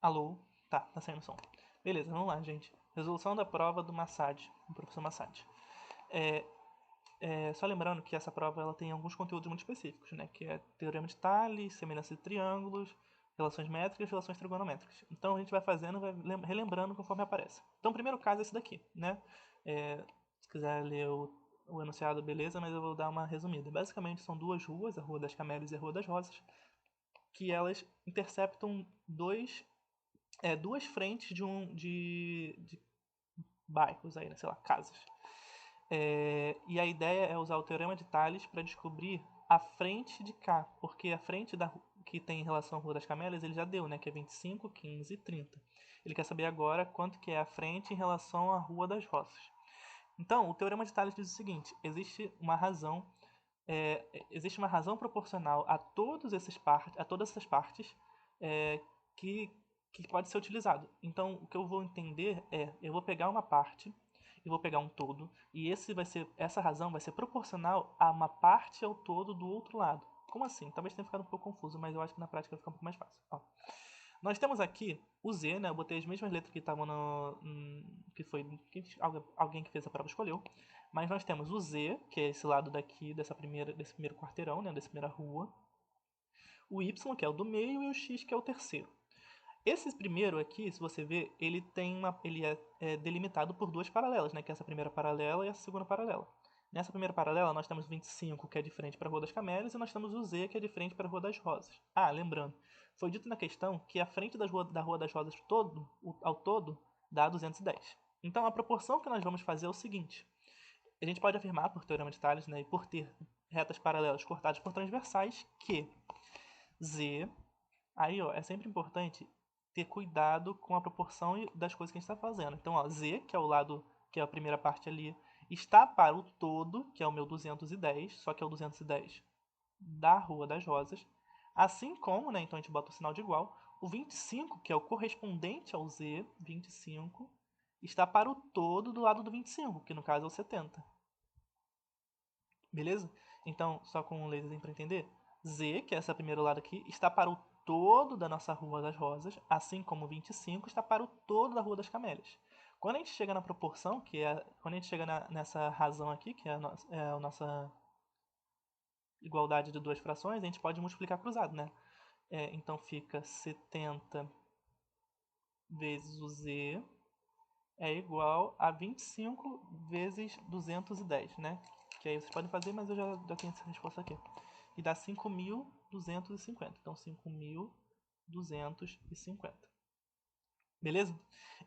Alô? Tá saindo som. Beleza, vamos lá, gente. Resolução da prova do Massad, do professor Massad. Só lembrando que essa prova ela tem alguns conteúdos muito específicos, né? Que é teorema de Tales, semelhança de triângulos, relações métricas, relações trigonométricas. Então a gente vai fazendo, vai relembrando conforme aparece. Então o primeiro caso é esse daqui, né? Se quiser ler o enunciado, beleza, mas eu vou dar uma resumida. Basicamente são duas ruas, a Rua das Camélias e a Rua das Rosas, que elas interceptam duas frentes de bairros aí, né? Sei lá, casas. E a ideia é usar o teorema de Tales para descobrir a frente de cá, porque a frente que tem em relação à Rua das Camélias ele já deu, né? Que é 25, 15 e 30. Ele quer saber agora quanto que é a frente em relação à Rua das Rosas. Então, o teorema de Tales diz o seguinte: existe uma razão proporcional a todas essas partes é, que, que pode ser utilizado. Então, o que eu vou entender eu vou pegar uma parte e vou pegar um todo, e essa razão vai ser proporcional a uma parte ao todo do outro lado. Como assim? Talvez tenha ficado um pouco confuso, mas eu acho que na prática vai ficar um pouco mais fácil. Ó. Nós temos aqui o Z, né? Eu botei as mesmas letras que estavam no. Que foi. Alguém que fez a prova escolheu. Mas nós temos o Z, que é esse lado daqui, desse primeiro quarteirão, né? Dessa primeira rua. O Y, que é o do meio, e o X, que é o terceiro. Esse primeiro aqui, se você ver, ele é delimitado por duas paralelas, né? Que é essa primeira paralela e essa segunda paralela. Nessa primeira paralela, nós temos 25, que é de frente para a Rua das Camélias, e nós temos o Z, que é de frente para a Rua das Rosas. Ah, lembrando, foi dito na questão que a frente da Rua das Rosas ao todo dá 210. Então, a proporção que nós vamos fazer é o seguinte. A gente pode afirmar, por teorema de Tales, né, e por ter retas paralelas cortadas por transversais, que Z... Aí, ó, é sempre importante ter cuidado com a proporção das coisas que a gente está fazendo. Então, ó, Z, que é o lado, que é a primeira parte ali, está para o todo, que é o meu 210, só que é o 210 da Rua das Rosas. Assim como, né, então a gente bota o sinal de igual, o 25, que é o correspondente ao Z, 25, está para o todo do lado do 25, que no caso é o 70. Beleza? Então, só com um laserzinho para entender, Z, que é esse primeiro lado aqui, está para o todo da nossa Rua das Rosas, assim como 25 está para o todo da Rua das Camélias. Quando a gente chega na proporção, quando a gente chega nessa razão aqui, que é a nossa igualdade de duas frações, a gente pode multiplicar cruzado, né? Então fica 70 vezes o Z é igual a 25 vezes 210, né? Que aí vocês podem fazer, mas eu já tenho essa resposta aqui. E dá 5.250. Então, 5.250. Beleza?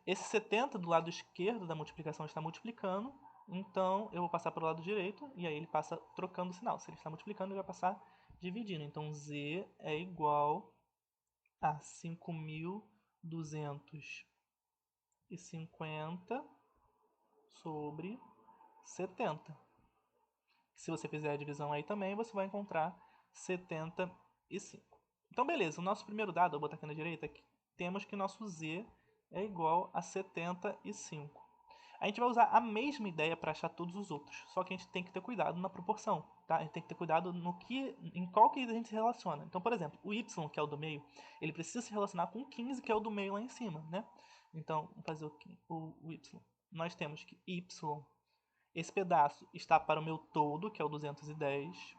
Esse 70 do lado esquerdo da multiplicação está multiplicando. Então, eu vou passar para o lado direito. E aí ele passa trocando o sinal. Se ele está multiplicando, ele vai passar dividindo. Então, Z é igual a 5.250 sobre 70. Se você fizer a divisão aí também, você vai encontrar 75. Então, beleza. O nosso primeiro dado, eu vou botar aqui na direita, temos que nosso Z é igual a 75. A gente vai usar a mesma ideia para achar todos os outros, só que a gente tem que ter cuidado na proporção, tá? A gente tem que ter cuidado em qual que a gente se relaciona. Então, por exemplo, o Y, que é o do meio, ele precisa se relacionar com o 15, que é o do meio lá em cima, né? Então, vamos fazer o Y. Nós temos que Y, esse pedaço está para o meu todo, que é o 210,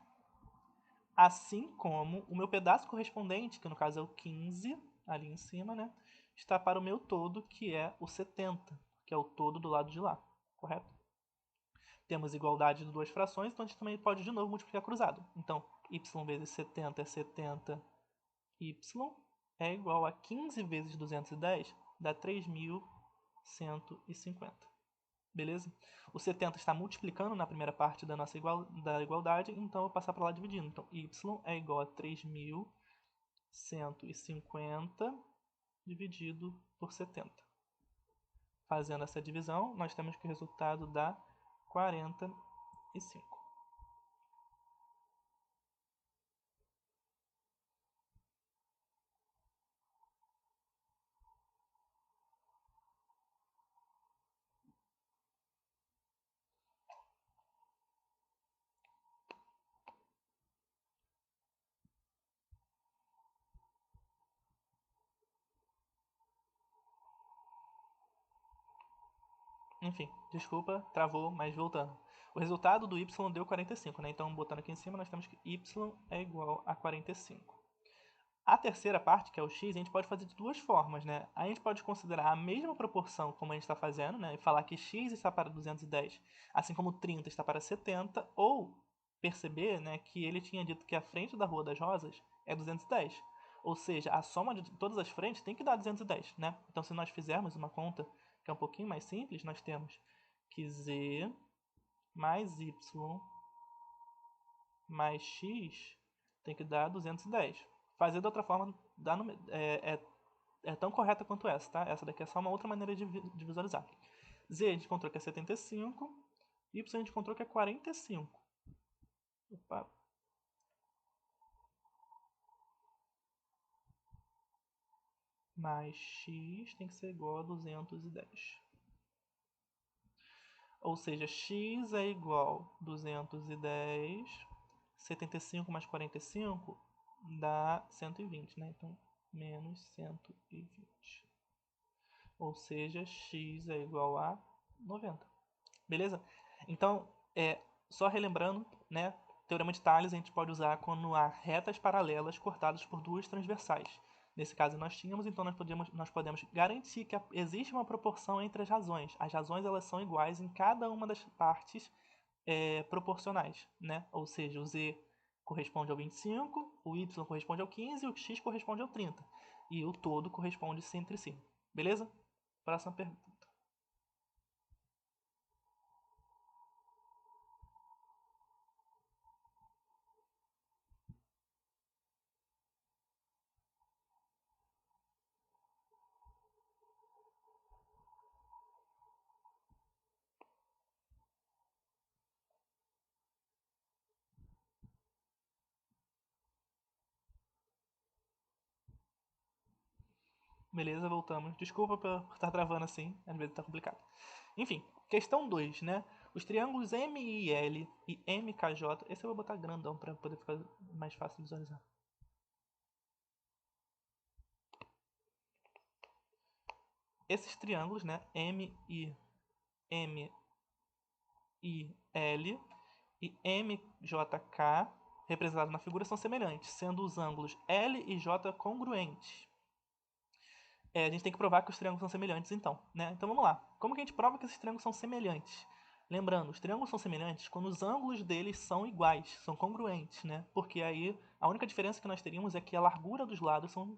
assim como o meu pedaço correspondente, que no caso é o 15, ali em cima, né? Está para o meu todo, que é o 70, que é o todo do lado de lá, correto? Temos igualdade de duas frações, então a gente também pode de novo multiplicar cruzado. Então, y vezes 70 é 70, y é igual a 15 vezes 210, dá 3.150. Beleza? O 70 está multiplicando na primeira parte da igualdade, então eu vou passar para lá dividindo. Então, y é igual a 3.150 dividido por 70. Fazendo essa divisão, nós temos que o resultado dá 45. Enfim, desculpa, travou, mas voltando. O resultado do y deu 45, né? Então, botando aqui em cima, nós temos que y é igual a 45. A terceira parte, que é o x, a gente pode fazer de duas formas, né? A gente pode considerar a mesma proporção como a gente está fazendo, né? E falar que x está para 210, assim como 30 está para 70, ou perceber, né, que ele tinha dito que a frente da Rua das Rosas é 210. Ou seja, a soma de todas as frentes tem que dar 210, né? Então, se nós fizermos uma conta que é um pouquinho mais simples, nós temos que z mais y mais x tem que dar 210. Fazer de outra forma dá é tão correta quanto essa, tá? Essa daqui é só uma outra maneira de visualizar. Z a gente encontrou que é 75, Y a gente encontrou que é 45. Opa. Mais x tem que ser igual a 210. Ou seja, x é igual a 210, 75 mais 45 dá 120, né? Então, menos 120. Ou seja, x é igual a 90. Beleza? Então, só relembrando, né? Teorema de Tales a gente pode usar quando há retas paralelas cortadas por duas transversais. Nesse caso nós tínhamos, então nós podemos garantir que existe uma proporção entre as razões. As razões elas são iguais em cada uma das partes proporcionais, né? Ou seja, o z corresponde ao 25, o y corresponde ao 15 e o x corresponde ao 30. E o todo corresponde entre si. Beleza? Próxima pergunta. Beleza, voltamos. Desculpa por estar travando assim, às vezes tá complicado. Enfim, questão 2, né? Os triângulos MIL e MKJ, esse eu vou botar grandão para poder ficar mais fácil de visualizar. Esses triângulos, né, MIL e MJK, representados na figura, são semelhantes, sendo os ângulos L e J congruentes. A gente tem que provar que os triângulos são semelhantes, então, né? Então vamos lá. Como que a gente prova que esses triângulos são semelhantes? Lembrando, os triângulos são semelhantes quando os ângulos deles são iguais, são congruentes, né? Porque aí a única diferença que nós teríamos é que a largura dos lados são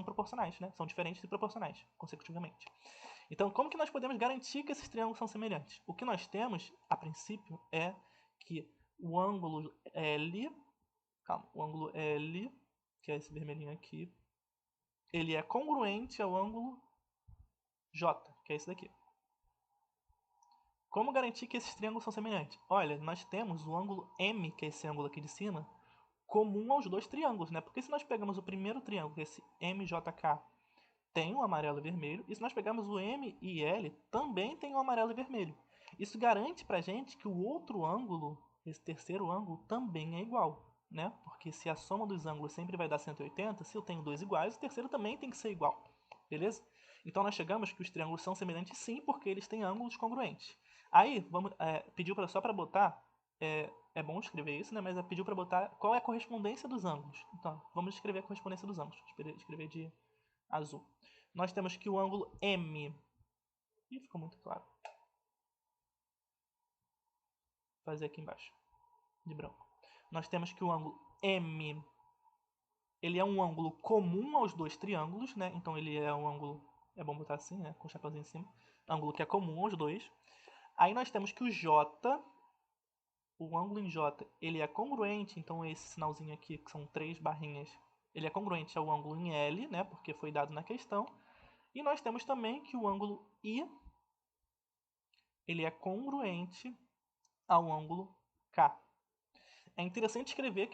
proporcionais, né? São diferentes e proporcionais, consecutivamente. Então, como que nós podemos garantir que esses triângulos são semelhantes? O que nós temos, a princípio, é que o ângulo L, o ângulo L, que é esse vermelhinho aqui, ele é congruente ao ângulo J, que é esse daqui. Como garantir que esses triângulos são semelhantes? Olha, nós temos o ângulo M, que é esse ângulo aqui de cima, comum aos dois triângulos, né? Porque se nós pegamos o primeiro triângulo, esse MJK, tem o amarelo e vermelho, e se nós pegarmos o M e L, também tem o amarelo e vermelho. Isso garante pra gente que o outro ângulo, esse terceiro ângulo, também é igual, né? Porque se a soma dos ângulos sempre vai dar 180, se eu tenho dois iguais, o terceiro também tem que ser igual, beleza? Então nós chegamos que os triângulos são semelhantes sim, porque eles têm ângulos congruentes. Aí, pediu só para botar, é bom escrever isso, né? Mas pediu para botar qual é a correspondência dos ângulos. Então, vamos escrever a correspondência dos ângulos. Escrever de azul. Nós temos que o ângulo M. Ih, ficou muito claro. Vou fazer aqui embaixo, de branco. Nós temos que o ângulo M, ele é um ângulo comum aos dois triângulos, né? Então ele é um ângulo, é bom botar assim, né? Com o chapéuzinho em cima. Ângulo que é comum aos dois. Aí nós temos que o J, o ângulo em J, ele é congruente, então esse sinalzinho aqui, que são três barrinhas, ele é congruente ao ângulo em L, né? Porque foi dado na questão. E nós temos também que o ângulo I, ele é congruente ao ângulo K. É interessante escrever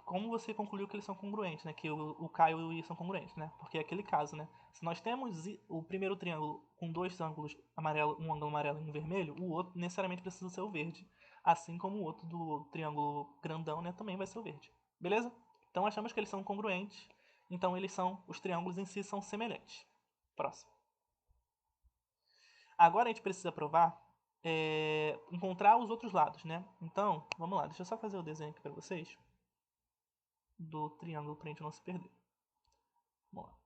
como você concluiu que eles são congruentes, né? Que o K e o I são congruentes, né? Porque é aquele caso, né? Se nós temos o primeiro triângulo com dois ângulos amarelo, um ângulo amarelo e um vermelho, o outro necessariamente precisa ser o verde. Assim como o outro do triângulo grandão, né? Também vai ser o verde. Beleza? Então achamos que eles são congruentes. Então os triângulos em si são semelhantes. Próximo. Agora a gente precisa provar, encontrar os outros lados, né? Então, vamos lá, deixa eu só fazer o desenho aqui para vocês do triângulo para a gente não se perder. Vamos lá.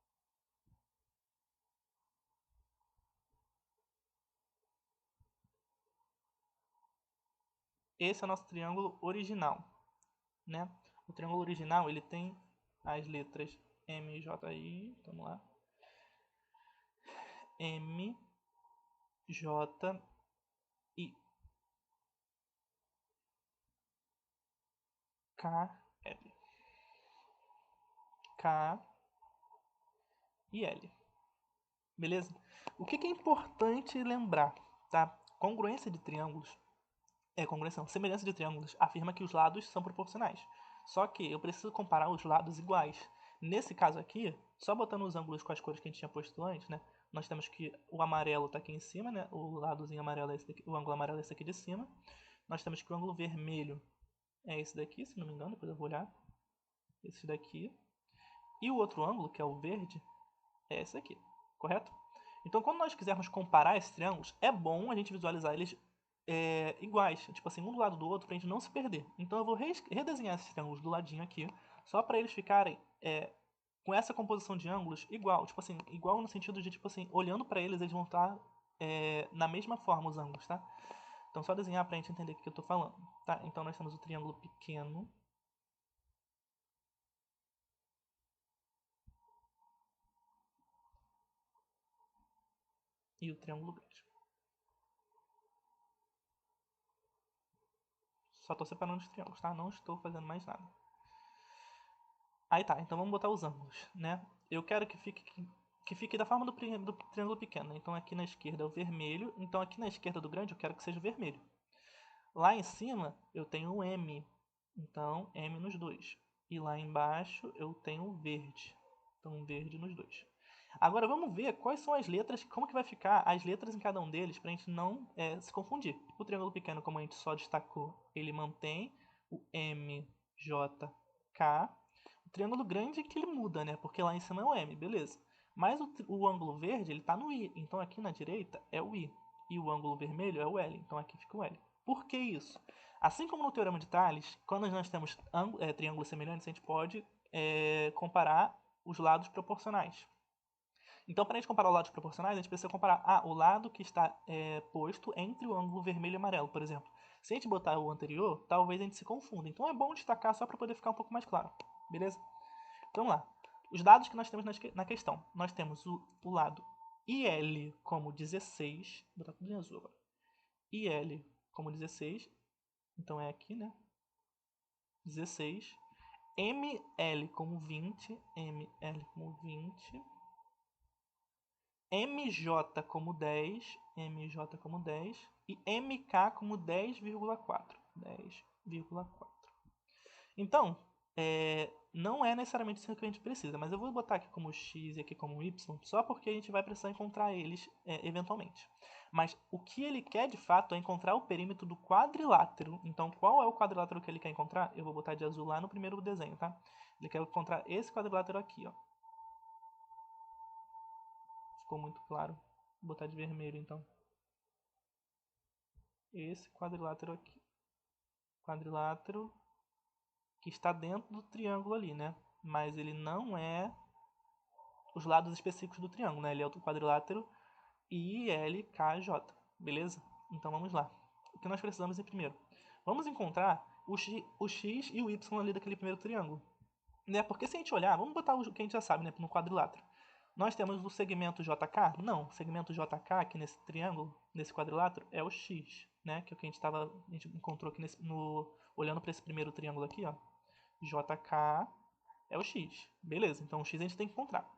Esse é o nosso triângulo original, né? O triângulo original, ele tem as letras M, J, I, vamos lá. M, J, I, K, L. K e L. Beleza? O que é importante lembrar, tá? Congruência de triângulos, congruência não, semelhança de triângulos afirma que os lados são proporcionais. Só que eu preciso comparar os lados iguais. Nesse caso aqui, só botando os ângulos com as cores que a gente tinha posto antes, né? Nós temos que o amarelo está aqui em cima, né? O ladozinho amarelo é esse daqui, o ângulo amarelo é esse aqui de cima. Nós temos que o ângulo vermelho é esse daqui, se não me engano, depois eu vou olhar. Esse daqui. E o outro ângulo, que é o verde, é esse aqui, correto? Então, quando nós quisermos comparar esses triângulos, é bom a gente visualizar eles iguais, tipo assim, um do lado do outro, para a gente não se perder. Então, eu vou redesenhar esses triângulos do ladinho aqui, só para eles ficarem com essa composição de ângulos igual, tipo assim, igual no sentido de, tipo assim, olhando para eles, eles vão estar na mesma forma os ângulos, tá? Então, só desenhar para a gente entender o que eu estou falando, tá? Então, nós temos o triângulo pequeno e o triângulo grande. Só estou separando os triângulos, tá? Não estou fazendo mais nada. Aí tá, então vamos botar os ângulos, né? Eu quero que fique da forma do triângulo pequeno. Então aqui na esquerda é o vermelho, então aqui na esquerda do grande eu quero que seja o vermelho. Lá em cima eu tenho o M, então M nos dois. E lá embaixo eu tenho o verde, então verde nos dois. Agora vamos ver quais são as letras, como que vai ficar as letras em cada um deles para a gente não se confundir. O triângulo pequeno, como a gente só destacou, ele mantém o M, J, K. O triângulo grande é que ele muda, né? Porque lá em cima é o M, beleza. Mas o ângulo verde, ele tá no I. Então aqui na direita é o I. E o ângulo vermelho é o L. Então aqui fica o L. Por que isso? Assim como no Teorema de Tales, quando nós temos triângulos semelhantes, a gente pode comparar os lados proporcionais. Então, para a gente comparar os lados proporcionais, a gente precisa comparar o lado que está posto entre o ângulo vermelho e amarelo, por exemplo. Se a gente botar o anterior, talvez a gente se confunda. Então, é bom destacar só para poder ficar um pouco mais claro. Beleza? Então, vamos lá. Os dados que nós temos na questão. Nós temos o lado IL como 16. Vou botar tudo em azul agora. IL como 16. Então, é aqui, né? 16. ML como 20. ML como 20. MJ como 10, MJ como 10 e MK como 10,4. 10,4. Então, não é necessariamente isso que a gente precisa, mas eu vou botar aqui como X e aqui como Y, só porque a gente vai precisar encontrar eles eventualmente. Mas o que ele quer de fato é encontrar o perímetro do quadrilátero. Então, qual é o quadrilátero que ele quer encontrar? Eu vou botar de azul lá no primeiro desenho, tá? Ele quer encontrar esse quadrilátero aqui, ó. Ficou muito claro. Vou botar de vermelho, então. Esse quadrilátero aqui. Quadrilátero que está dentro do triângulo ali, né? Mas ele não é os lados específicos do triângulo, né? Ele é o quadrilátero ILKJ, beleza? Então vamos lá. O que nós precisamos primeiro? Vamos encontrar o X e o Y ali daquele primeiro triângulo. Né? Porque se a gente olhar, vamos botar o que a gente já sabe, né? No quadrilátero. Nós temos o segmento JK? Não, o segmento JK aqui nesse triângulo, nesse quadrilátero, é o X, né? Que é o que a gente encontrou aqui olhando para esse primeiro triângulo aqui, ó. JK é o X. Beleza, então o X a gente tem que encontrar.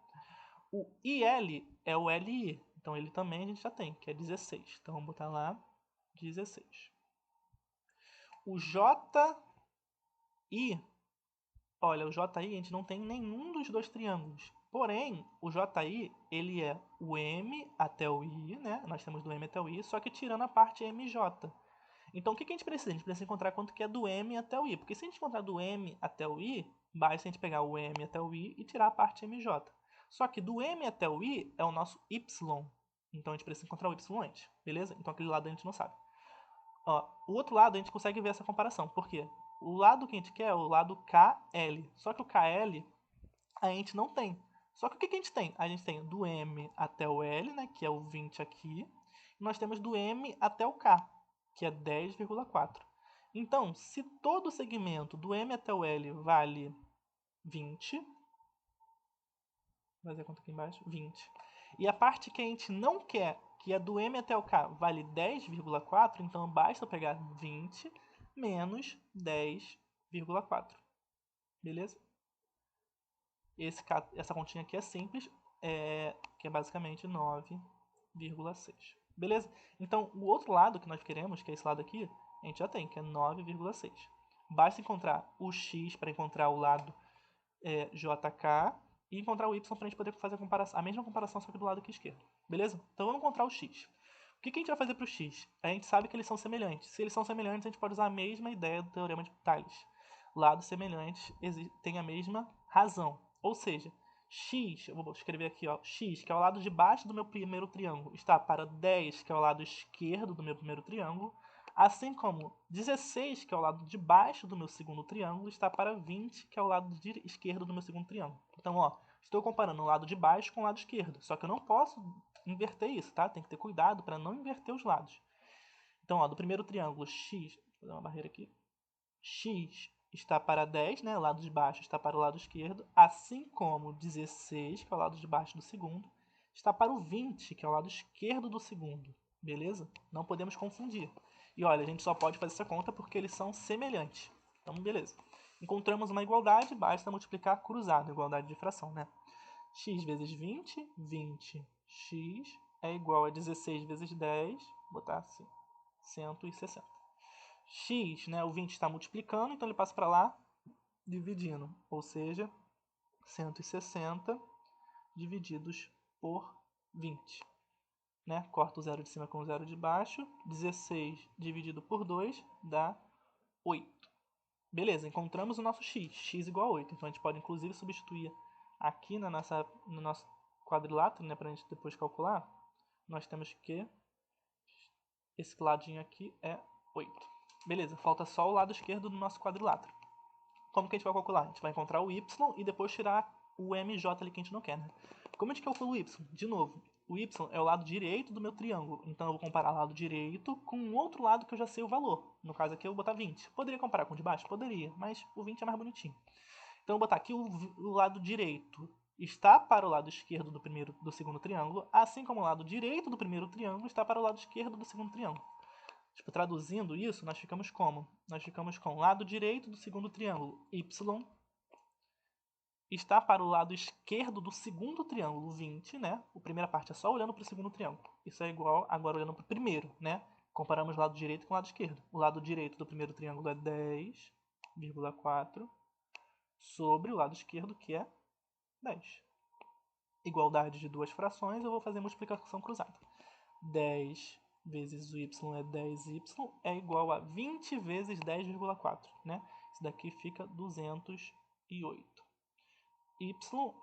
O IL é o LI, então ele também a gente já tem, que é 16. Então vamos botar lá 16. O JI, olha, o JI a gente não tem nenhum dos dois triângulos. Porém, o JI, ele é o M até o I, né? Nós temos do M até o I, só que tirando a parte MJ. Então, o que a gente precisa? A gente precisa encontrar quanto que é do M até o I. Porque se a gente encontrar do M até o I, basta a gente pegar o M até o I e tirar a parte MJ. Só que do M até o I é o nosso Y. Então a gente precisa encontrar o y antes, beleza? Então aquele lado a gente não sabe. Ó, o outro lado a gente consegue ver essa comparação. Por quê? O lado que a gente quer é o lado KL. Só que o KL a gente não tem. Só que o que a gente tem? A gente tem do M até o L, né, que é o 20 aqui. E nós temos do M até o K, que é 10,4. Então, se todo o segmento do M até o L vale 20, vou fazer a conta aqui embaixo, 20. E a parte que a gente não quer, que é do M até o K, vale 10,4, então basta pegar 20 menos 10,4. Beleza? Essa continha aqui é simples, que é basicamente 9,6. Beleza? Então, o outro lado que nós queremos, que é esse lado aqui, a gente já tem, que é 9,6. Basta encontrar o x para encontrar o lado JK e encontrar o y para a gente poder fazer a mesma comparação, só que do lado aqui esquerdo. Beleza? Então vamos encontrar o x. O que a gente vai fazer para o x? A gente sabe que eles são semelhantes. Se eles são semelhantes, a gente pode usar a mesma ideia do teorema de Thales. Lados semelhantes têm a mesma razão. Ou seja, x, eu vou escrever aqui, ó, x, que é o lado de baixo do meu primeiro triângulo, está para 10, que é o lado esquerdo do meu primeiro triângulo, assim como 16, que é o lado de baixo do meu segundo triângulo, está para 20, que é o lado esquerdo do meu segundo triângulo. Então, ó, estou comparando o lado de baixo com o lado esquerdo, só que eu não posso inverter isso, tá? Tem que ter cuidado para não inverter os lados. Então, ó, do primeiro triângulo x, vou fazer uma barreira aqui, x está para 10, né? O lado de baixo está para o lado esquerdo, assim como 16, que é o lado de baixo do segundo, está para o 20, que é o lado esquerdo do segundo. Beleza? Não podemos confundir. E olha, a gente só pode fazer essa conta porque eles são semelhantes. Então, beleza. Encontramos uma igualdade, basta multiplicar cruzado, igualdade de fração, né? X vezes 20, 20. X é igual a 16 vezes 10, vou botar assim, 160. X, né, o 20 está multiplicando, então ele passa para lá dividindo, ou seja, 160 divididos por 20. Né? Corta o zero de cima com o zero de baixo, 16 dividido por 2 dá 8. Beleza, encontramos o nosso x igual a 8. Então a gente pode inclusive substituir aqui no nosso quadrilátero, né, para a gente depois calcular. Nós temos que esse ladinho aqui é 8. Beleza, falta só o lado esquerdo do nosso quadrilátero. Como que a gente vai calcular? A gente vai encontrar o y e depois tirar o mj ali que a gente não quer, né? Como a gente calcula o y? De novo, o y é o lado direito do meu triângulo. Então eu vou comparar o lado direito com o outro lado que eu já sei o valor. No caso aqui eu vou botar 20. Poderia comparar com o de baixo? Poderia, mas o 20 é mais bonitinho. Então eu vou botar aqui o lado direito está para o lado esquerdo do segundo triângulo, assim como o lado direito do primeiro triângulo está para o lado esquerdo do segundo triângulo. Tipo, traduzindo isso, nós ficamos como? Nós ficamos com o lado direito do segundo triângulo, y, está para o lado esquerdo do segundo triângulo, 20, né? A primeira parte é só olhando para o segundo triângulo. Isso é igual agora olhando para o primeiro, né? Comparamos o lado direito com o lado esquerdo. O lado direito do primeiro triângulo é 10,4 sobre o lado esquerdo, que é 10. Igualdade de duas frações, eu vou fazer multiplicação cruzada. 10 vezes o y é 10y é igual a 20 vezes 10,4, né? Isso daqui fica 208. Y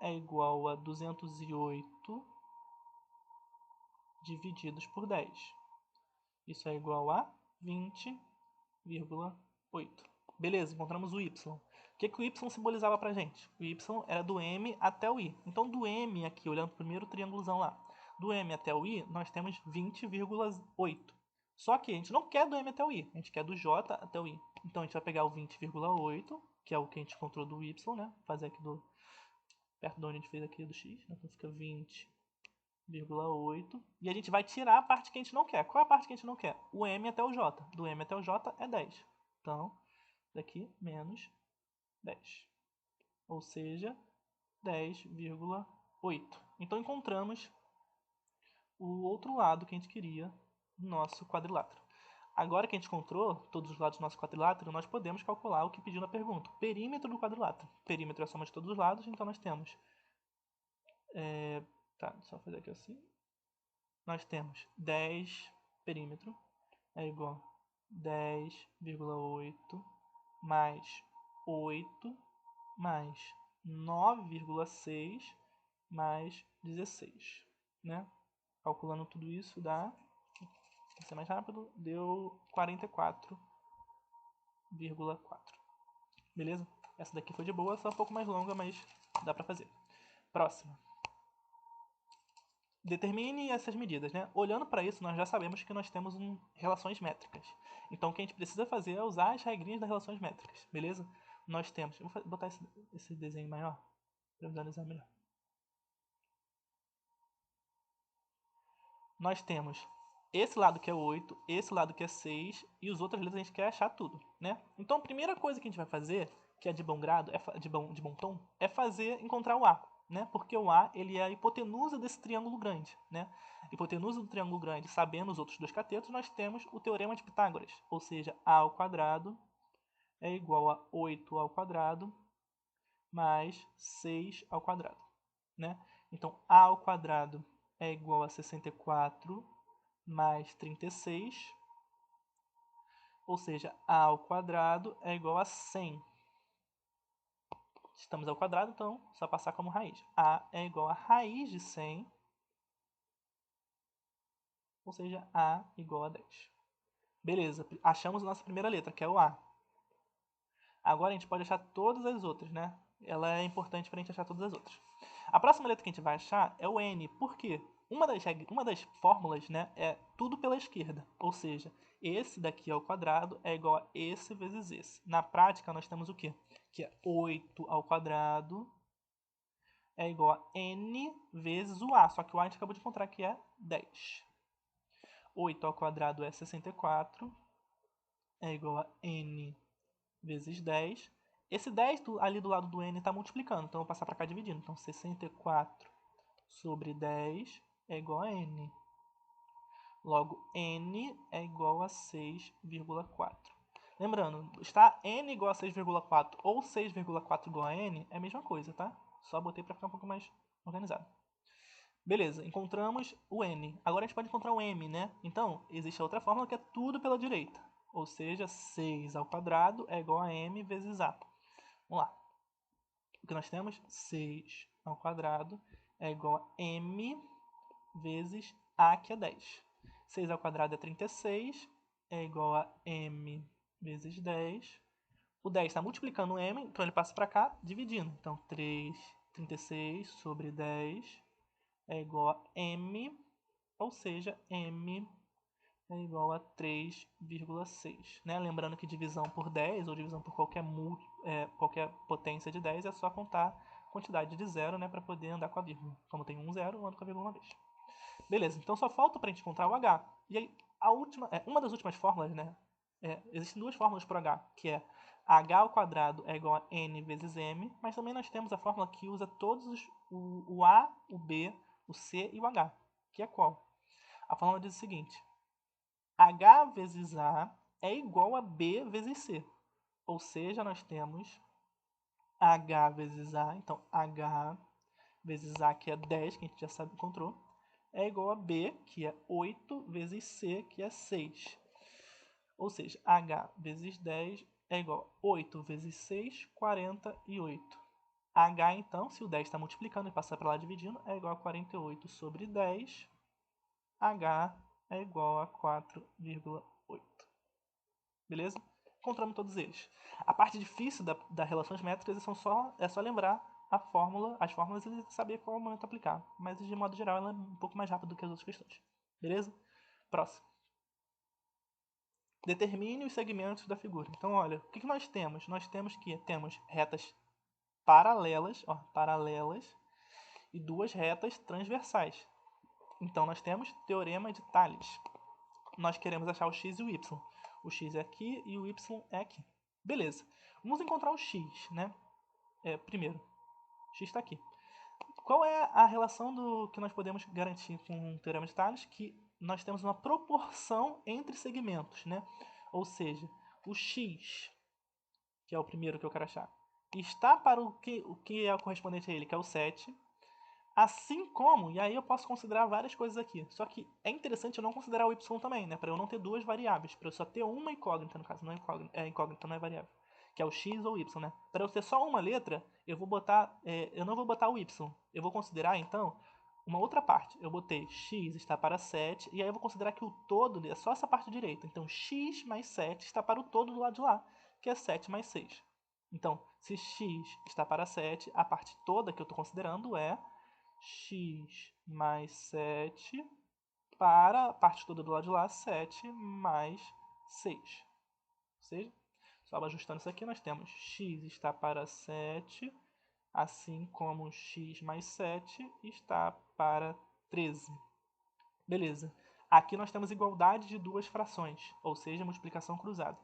é igual a 208 divididos por 10. Isso é igual a 20,8. Beleza, encontramos o y. O que o y simbolizava pra gente? O y era do m até o i. Então, do m aqui, olhando para o primeiro triângulozão lá, do m até o i, nós temos 20,8. Só que a gente não quer do m até o i, a gente quer do j até o i. Então, a gente vai pegar o 20,8, que é o que a gente encontrou do y, né? Vou fazer aqui perto de onde a gente fez aqui do x. Então, fica 20,8. E a gente vai tirar a parte que a gente não quer. Qual é a parte que a gente não quer? O m até o j. Do m até o j é 10. Então, daqui menos 10. Ou seja, 10,8. Então encontramos o outro lado que a gente queria do nosso quadrilátero. Agora que a gente encontrou todos os lados do nosso quadrilátero, nós podemos calcular o que pediu na pergunta. Perímetro do quadrilátero. Perímetro é a soma de todos os lados, então nós temos... tá, só fazer aqui assim. Nós temos 10 perímetro é igual a 10,8 mais 8 mais 9,6 mais 16, né? Calculando tudo isso dá, vai ser mais rápido, deu 44,4. Beleza? Essa daqui foi de boa, só um pouco mais longa, mas dá pra fazer. Próxima. Determine essas medidas, né? Olhando para isso, nós já sabemos que nós temos relações métricas. Então, o que a gente precisa fazer é usar as regrinhas das relações métricas, beleza? Nós temos... Eu vou botar esse desenho maior para visualizar melhor. Nós temos esse lado que é 8, esse lado que é 6, e os outros lados a gente quer achar tudo, né? Então, a primeira coisa que a gente vai fazer, que é de bom grado, de bom tom, é encontrar o A, né? Porque o A, ele é a hipotenusa desse triângulo grande, né? Hipotenusa do triângulo grande, sabendo os outros dois catetos, nós temos o teorema de Pitágoras, ou seja, A ao quadrado é igual a 8 ao quadrado mais 6 ao quadrado, né? Então, A ao quadrado é igual a 64 mais 36, ou seja, A ao quadrado é igual a 100. Estamos ao quadrado, então, só passar como raiz. A é igual a raiz de 100, ou seja, A igual a 10. Beleza, achamos a nossa primeira letra, que é o A. Agora a gente pode achar todas as outras, né? Ela é importante para a gente achar todas as outras. A próxima letra que a gente vai achar é o N. Por quê? Uma das fórmulas, né, é tudo pela esquerda. Ou seja, esse daqui ao quadrado é igual a esse vezes esse. Na prática, nós temos o quê? Que é 8 ao quadrado é igual a N vezes o A. Só que o A a gente acabou de encontrar que é 10. 8 ao quadrado é 64. É igual a N vezes 10. Esse 10 ali do lado do N está multiplicando, então eu vou passar para cá dividindo. Então, 64 sobre 10 é igual a N. Logo, N é igual a 6,4. Lembrando, está N igual a 6,4 ou 6,4 igual a N é a mesma coisa, tá? Só botei para ficar um pouco mais organizado. Beleza, encontramos o N. Agora a gente pode encontrar o M, né? Então, existe a outra fórmula que é tudo pela direita. Ou seja, 6 ao quadrado é igual a M vezes A. Vamos lá. O que nós temos? 6 ao quadrado é igual a M vezes A, que é 10. 6 ao quadrado é 36, é igual a M vezes 10. O 10 está multiplicando o M, então ele passa para cá, dividindo. Então, 36 sobre 10 é igual a M, ou seja, M é igual a 3,6. Né? Lembrando que divisão por 10 ou divisão por qualquer potência de 10 é só contar a quantidade de zero, né, para poder andar com a vírgula. Como tem um zero, eu ando com a vírgula uma vez. Beleza, então só falta para a gente encontrar o H. E aí, uma das últimas fórmulas, né? Existem duas fórmulas para H, que é H ao quadrado é igual a N vezes M, mas também nós temos a fórmula que usa todos o A, o B, o C e o H, que é qual? A fórmula diz o seguinte: H vezes A é igual a B vezes C. Ou seja, nós temos H vezes A, então H vezes A, que é 10, que a gente já sabe, encontrou, é igual a B, que é 8, vezes C, que é 6. Ou seja, H vezes 10 é igual a 8 vezes 6, 48. H, então, se o 10 está multiplicando e passar para lá dividindo, é igual a 48 sobre 10. H é igual a 4,8. Beleza? Encontramos todos eles. A parte difícil das relações métricas é só lembrar as fórmulas e saber qual momento aplicar. Mas, de modo geral, ela é um pouco mais rápida do que as outras questões. Beleza? Próximo. Determine os segmentos da figura. Então, olha, o que nós temos? Nós temos retas paralelas, paralelas, e duas retas transversais. Então, nós temos teorema de Tales. Nós queremos achar o x e o y. O x é aqui e o y é aqui. Beleza. Vamos encontrar o x, né? Primeiro, x está aqui. Qual é a relação que nós podemos garantir com o teorema de Tales? Que nós temos uma proporção entre segmentos, né? Ou seja, o x, que é o primeiro que eu quero achar, está para o que é o correspondente a ele, que é o 7. Assim como, e aí eu posso considerar várias coisas aqui. Só que é interessante eu não considerar o y também, né? Para eu não ter duas variáveis. Para eu só ter uma incógnita, no caso. Não é incógnita, não é variável. Que é o x ou y, né? Para eu ter só uma letra, eu não vou botar o y. Eu vou considerar, então, uma outra parte. Eu botei x está para 7, e aí eu vou considerar que o todo é só essa parte direita. Então, x mais 7 está para o todo do lado de lá, que é 7 mais 6. Então, se x está para 7, a parte toda que eu estou considerando é x mais 7 para a parte toda do lado de lá, 7 mais 6. Ou seja, só ajustando isso aqui, nós temos x está para 7, assim como x mais 7 está para 13. Beleza. Aqui nós temos igualdade de duas frações, ou seja, multiplicação cruzada.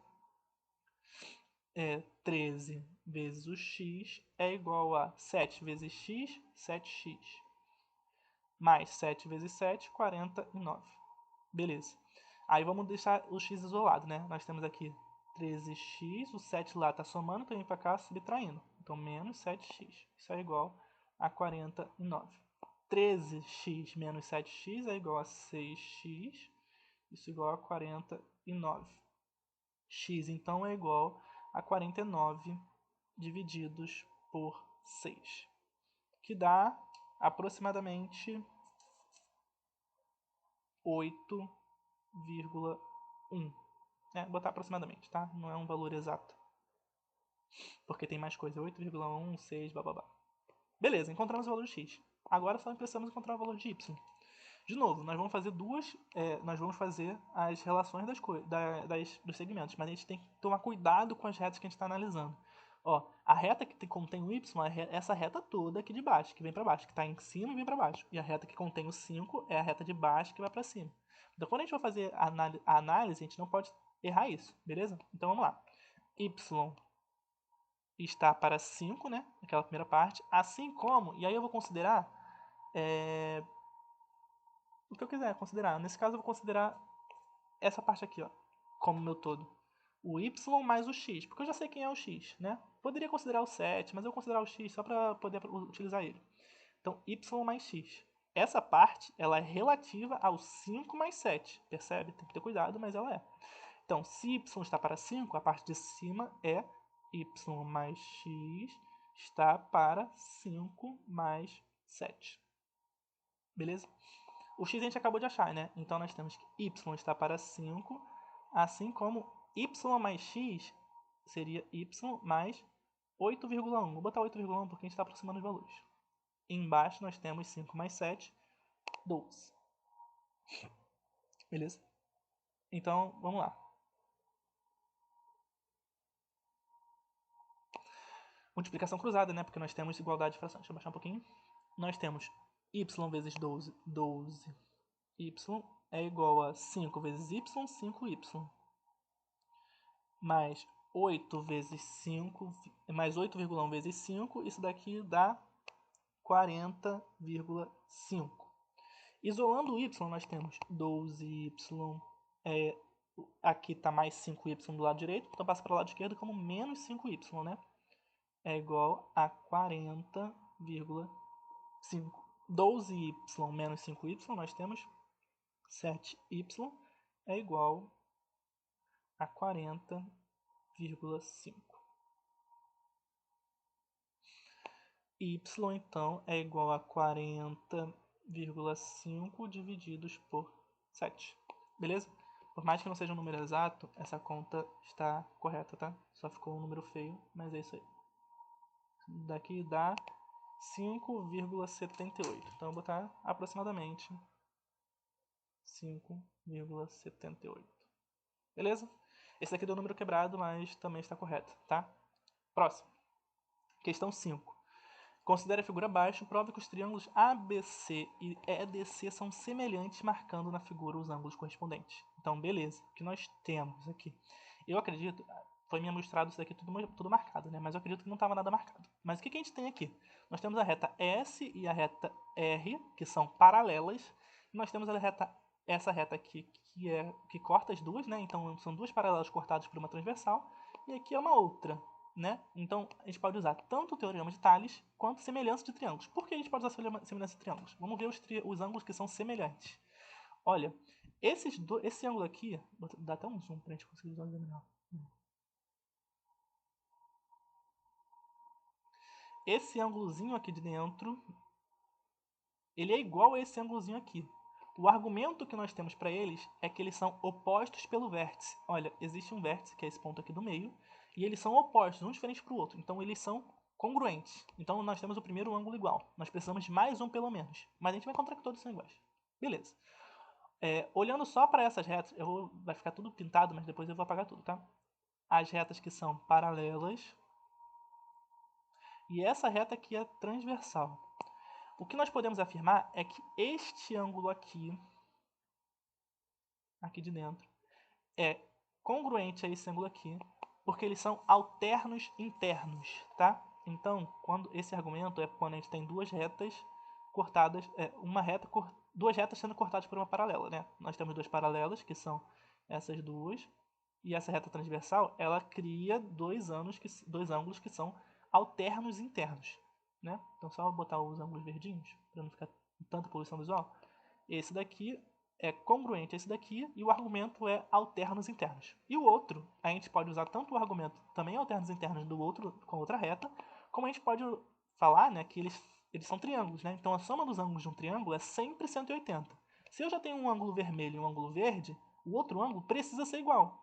13 vezes o x é igual a 7 vezes x, 7x. Mais 7 vezes 7, 49. Beleza. Aí vamos deixar o x isolado, né? Nós temos aqui 13x, o 7 lá está somando, então vem para cá subtraindo. Então, menos 7x. Isso é igual a 49. 13x menos 7x é igual a 6x. Isso é igual a 49. X, então, é igual a 49 divididos por 6. Que dá aproximadamente 8,1. Botar aproximadamente, tá? Não é um valor exato. Porque tem mais coisa. 8,1, 6, bababá. Beleza, encontramos o valor de x. Agora só precisamos encontrar o valor de y. De novo, nós vamos fazer nós vamos fazer as relações dos segmentos, mas a gente tem que tomar cuidado com as retas que a gente está analisando. Ó, a reta que contém o y é essa reta toda aqui de baixo, que vem para baixo, que está em cima e vem para baixo. E a reta que contém o 5 é a reta de baixo que vai para cima. Então, quando a gente vai fazer a análise, a gente não pode errar isso, beleza? Então, vamos lá. Y está para 5, né? Aquela primeira parte. Assim como, e aí eu vou considerar o que eu quiser considerar. Nesse caso, eu vou considerar essa parte aqui, ó, como meu todo. O y mais o x, porque eu já sei quem é o x, né? Poderia considerar o 7, mas eu vou considerar o x só para poder utilizar ele. Então, y mais x. Essa parte, ela é relativa ao 5 mais 7, percebe? Tem que ter cuidado, mas ela é. Então, se y está para 5, a parte de cima é y mais x está para 5 mais 7. Beleza? O x a gente acabou de achar, né? Então nós temos que y está para 5, assim como y mais x seria y mais 8,1. Vou botar 8,1 porque a gente está aproximando os valores. Embaixo nós temos 5 mais 7, 12. Beleza? Então, vamos lá. Multiplicação cruzada, né? Porque nós temos igualdade de frações. Deixa eu baixar um pouquinho. Nós temos y vezes 12, 12. Y é igual a 5 vezes y, 5y. Mais 8 vezes 5, mais 8,1 vezes 5, isso daqui dá 40,5. Isolando o y, nós temos 12y, aqui está mais 5y do lado direito, então passa para o lado esquerdo como menos 5y, né? É igual a 40,5. 12y menos 5y, nós temos 7y é igual a 40,5. Y, então, é igual a 40,5 divididos por 7. Beleza? Por mais que não seja um número exato, essa conta está correta, tá? Só ficou um número feio, mas é isso aí. Daqui dá 5,78. Então, eu vou botar aproximadamente 5,78. Beleza? Esse daqui deu número quebrado, mas também está correto, tá? Próximo. Questão 5. Considere a figura abaixo, prove que os triângulos ABC e EDC são semelhantes, marcando na figura os ângulos correspondentes. Então, beleza. O que nós temos aqui? Eu acredito, foi me mostrado isso daqui tudo marcado, né? Mas eu acredito que não estava nada marcado. Mas o que a gente tem aqui? Nós temos a reta S e a reta R, que são paralelas. E nós temos essa reta aqui, que corta as duas, né? Então, são duas paralelas cortadas por uma transversal. E aqui é uma outra, né? Então, a gente pode usar tanto o teorema de Tales quanto semelhança de triângulos. Por que a gente pode usar semelhança de triângulos? Vamos ver os ângulos que são semelhantes. Olha, esse ângulo aqui, vou dar até um zoom para a gente conseguir visualizar melhor. Esse ângulozinho aqui de dentro ele é igual a esse ângulozinho aqui. O argumento que nós temos para eles é que eles são opostos pelo vértice. Olha, existe um vértice, que é esse ponto aqui do meio, e eles são opostos, um diferente para o outro. Então, eles são congruentes. Então, nós temos o primeiro ângulo igual. Nós precisamos de mais um pelo menos. Mas a gente vai encontrar que todos são iguais. Beleza. Olhando só para essas retas, vai ficar tudo pintado, mas depois eu vou apagar tudo, tá? As retas que são paralelas. E essa reta aqui é transversal. O que nós podemos afirmar é que este ângulo aqui de dentro, é congruente a esse ângulo aqui, porque eles são alternos internos, tá? Então, esse argumento é quando a gente tem duas retas cortadas, duas retas sendo cortadas por uma paralela, né? Nós temos duas paralelas, que são essas duas, e essa reta transversal, ela cria dois ângulos que são alternos internos, né? Então, só botar os ângulos verdinhos, para não ficar tanta poluição visual. Esse daqui é congruente a esse daqui e o argumento é alternos internos. E o outro, a gente pode usar tanto o argumento também alternos internos do outro com a outra reta, como a gente pode falar, né, que eles são triângulos, né? Então a soma dos ângulos de um triângulo é sempre 180. Se eu já tenho um ângulo vermelho e um ângulo verde, o outro ângulo precisa ser igual,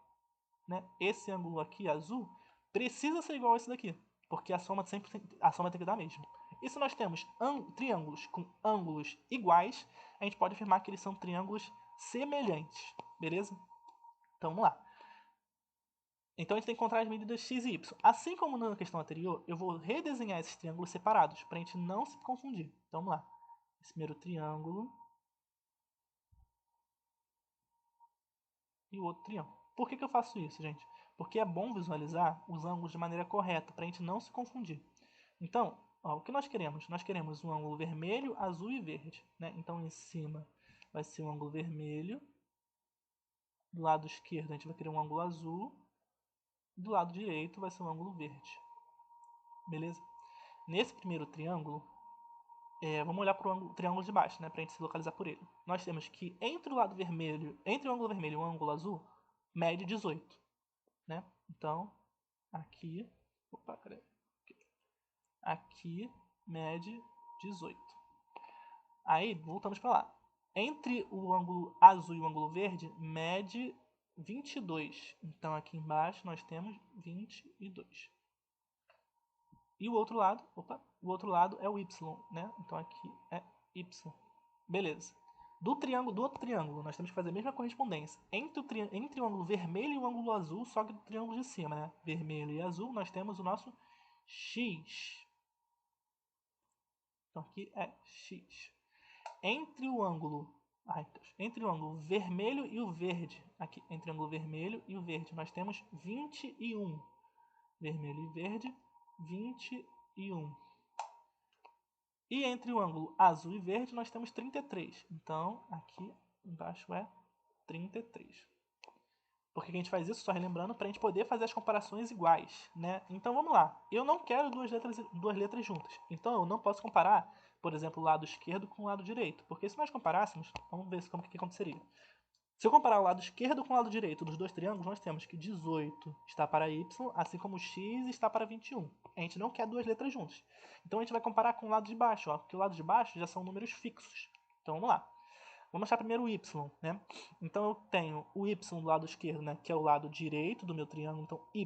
né? Esse ângulo aqui azul precisa ser igual a esse daqui, porque a soma tem que dar mesmo. E se nós temos triângulos com ângulos iguais, a gente pode afirmar que eles são triângulos semelhantes, beleza? Então vamos lá. Então a gente tem que encontrar as medidas x e y. Assim como na questão anterior, eu vou redesenhar esses triângulos separados para a gente não se confundir. Então vamos lá. Esse primeiro triângulo e o outro triângulo. Por que eu faço isso, gente? Porque é bom visualizar os ângulos de maneira correta para a gente não se confundir. Então, ó, o que nós queremos? Nós queremos um ângulo vermelho, azul e verde, né? Então, em cima vai ser um ângulo vermelho. Do lado esquerdo, a gente vai querer um ângulo azul. Do lado direito vai ser um ângulo verde. Beleza? Nesse primeiro triângulo, vamos olhar para o triângulo de baixo, né? Para a gente se localizar por ele. Nós temos que entre o lado vermelho, entre o ângulo vermelho e o ângulo azul, mede 18, né? Então, aqui, opa, peraí. Aqui mede 18. Aí, voltamos para lá. Entre o ângulo azul e o ângulo verde, mede 22. Então, aqui embaixo nós temos 22. E o outro lado, o outro lado é o y, né? Então, aqui é y. Beleza. Do outro triângulo, nós temos que fazer a mesma correspondência. Entre o ângulo vermelho e o ângulo azul, só que do triângulo de cima, né? Vermelho e azul, nós temos o nosso x. Então, aqui é x. Entre o ângulo vermelho e o verde, aqui entre o ângulo vermelho e o verde, nós temos 21. Vermelho e verde, 21. E entre o ângulo azul e verde, nós temos 33. Então, aqui embaixo é 33. Por que a gente faz isso? Só relembrando, para a gente poder fazer as comparações iguais, né? Então vamos lá. Eu não quero duas letras juntas. Então eu não posso comparar, por exemplo, o lado esquerdo com o lado direito. Porque se nós comparássemos, vamos ver como que aconteceria. Se eu comparar o lado esquerdo com o lado direito dos dois triângulos, nós temos que 18 está para y, assim como x está para 21. A gente não quer duas letras juntas. Então a gente vai comparar com o lado de baixo, ó, porque o lado de baixo já são números fixos. Então vamos lá. Vamos achar primeiro o y, né? Então eu tenho o y do lado esquerdo, né, que é o lado direito do meu triângulo. Então y